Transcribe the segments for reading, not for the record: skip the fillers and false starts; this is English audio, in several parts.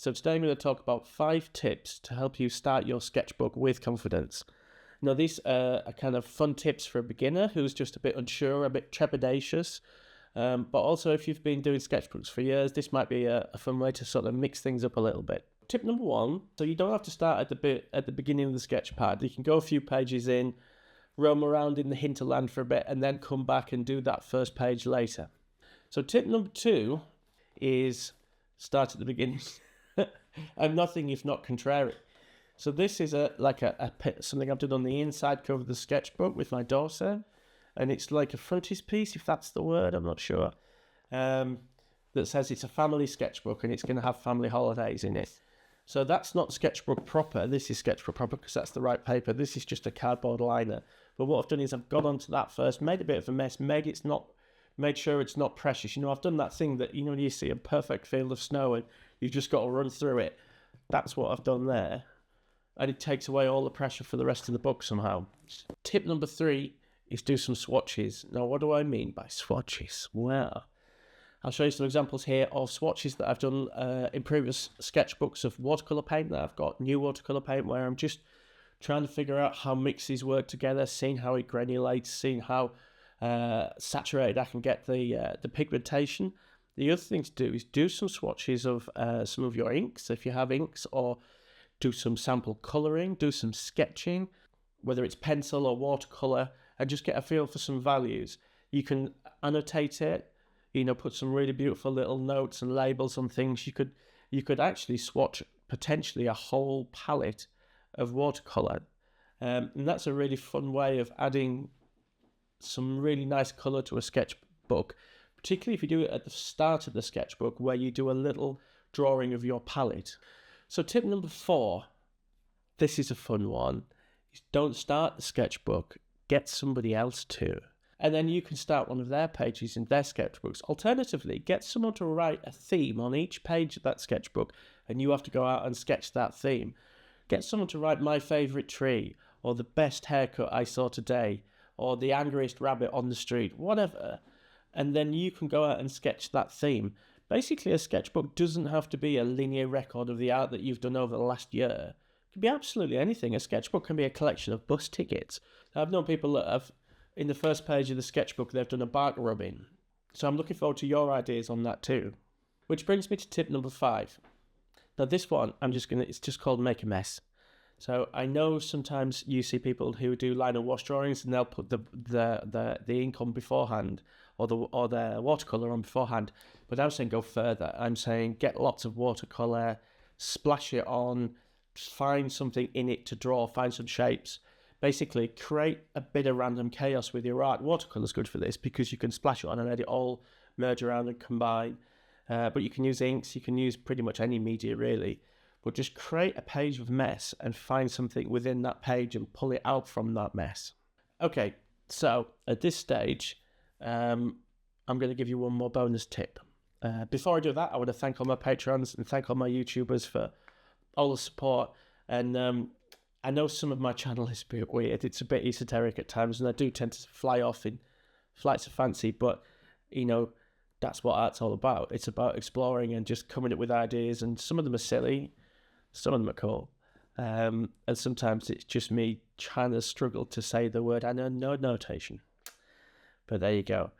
So today I'm going to talk about 5 tips to help you start your sketchbook with confidence. Now these are kind of fun tips for a beginner who's just a bit unsure, a bit trepidatious. But also if you've been doing sketchbooks for years, this might be a fun way to sort of mix things up a little bit. Tip number 1, so you don't have to start at the beginning of the sketch pad. You can go a few pages in, roam around in the hinterland for a bit, and then come back and do that first page later. So tip number 2 is start at the beginning. I'm nothing if not contrary. So this is something I've done on the inside cover of the sketchbook with my daughter, and it's like a frontispiece, if that's the word, I'm not sure, that says it's a family sketchbook and it's going to have family holidays in it. So that's not sketchbook proper. This is sketchbook proper because that's the right paper. This is just a cardboard liner. But what I've done is I've got onto that first, made a bit of a mess, made sure it's not precious. You know, I've done that thing that, you know, you see a perfect field of snow and you've just got to run through it. That's what I've done there. And it takes away all the pressure for the rest of the book somehow. Tip number 3 is do some swatches. Now, what do I mean by swatches? Well, I'll show you some examples here of swatches that I've done in previous sketchbooks of watercolour paint that I've got new watercolour paint where I'm just trying to figure out how mixes work together, seeing how it granulates, seeing how saturated I can get the pigmentation. The other thing to do is do some swatches of some of your inks, if you have inks, or do some sample colouring, do some sketching, whether it's pencil or watercolour, and just get a feel for some values. You can annotate it, you know, put some really beautiful little notes and labels on things. You could actually swatch potentially a whole palette of watercolour, and that's a really fun way of adding some really nice colour to a sketchbook, particularly if you do it at the start of the sketchbook where you do a little drawing of your palette. So tip number 4, this is a fun one, is don't start the sketchbook, get somebody else to. And then you can start one of their pages in their sketchbooks. Alternatively, get someone to write a theme on each page of that sketchbook and you have to go out and sketch that theme. Get someone to write my favourite tree, or the best haircut I saw today, or the angriest rabbit on the street, whatever. And then you can go out and sketch that theme. Basically, a sketchbook doesn't have to be a linear record of the art that you've done over the last year. It can be absolutely anything. A sketchbook can be a collection of bus tickets. I've known people that have, in the first page of the sketchbook, they've done a bark rubbing. So I'm looking forward to your ideas on that too. Which brings me to tip number 5. Now this one, it's just called make a mess. So I know sometimes you see people who do line and wash drawings and they'll put the ink on beforehand or the watercolour on beforehand. But I'm saying go further. I'm saying get lots of watercolour, splash it on, find something in it to draw, find some shapes. Basically, create a bit of random chaos with your art. Watercolour's good for this because you can splash it on and let it all merge around and combine. But you can use inks, you can use pretty much any media really. But just create a page of mess and find something within that page and pull it out from that mess. Okay, so at this stage, I'm going to give you one more bonus tip. Before I do that, I want to thank all my patrons and thank all my YouTubers for all the support. And I know some of my channel is a bit weird. It's a bit esoteric at times, and I do tend to fly off in flights of fancy. But, you know, that's what art's all about. It's about exploring and just coming up with ideas. And some of them are silly. Some of them are cool. And sometimes it's just me trying to struggle to say the word. I know no notation. But there you go.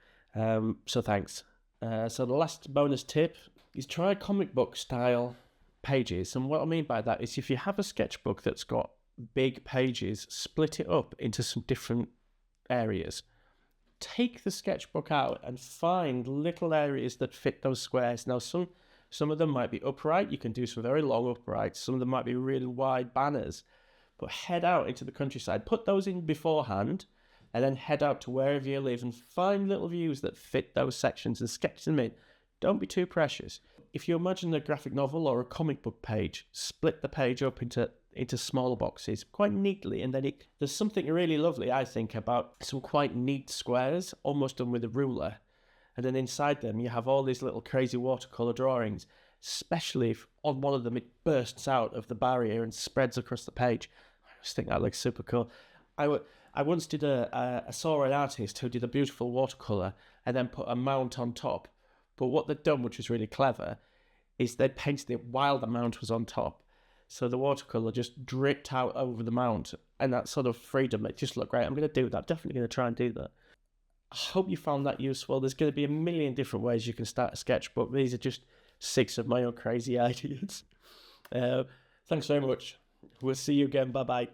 So thanks. So the last bonus tip is try comic book style pages. And what I mean by that is if you have a sketchbook that's got big pages, split it up into some different areas. Take the sketchbook out and find little areas that fit those squares. Now, some of them might be upright. You can do some very long uprights. Some of them might be really wide banners. But head out into the countryside. Put those in beforehand and then head out to wherever you live and find little views that fit those sections and sketch them in. Don't be too precious. If you imagine a graphic novel or a comic book page, split the page up into smaller boxes quite neatly, and then there's something really lovely, I think, about some quite neat squares, almost done with a ruler. And then inside them, you have all these little crazy watercolour drawings, especially if on one of them it bursts out of the barrier and spreads across the page. I just think that looks super cool. I once saw an artist who did a beautiful watercolour and then put a mount on top. But what they'd done, which was really clever, is they painted it while the mount was on top. So the watercolour just dripped out over the mount, and that sort of freedom, it just looked great. I'm going to do that. Definitely going to try and do that. I hope you found that useful. There's going to be a million different ways you can start a sketchbook. These are just 6 of my own crazy ideas. Thanks very much. We'll see you again. Bye-bye.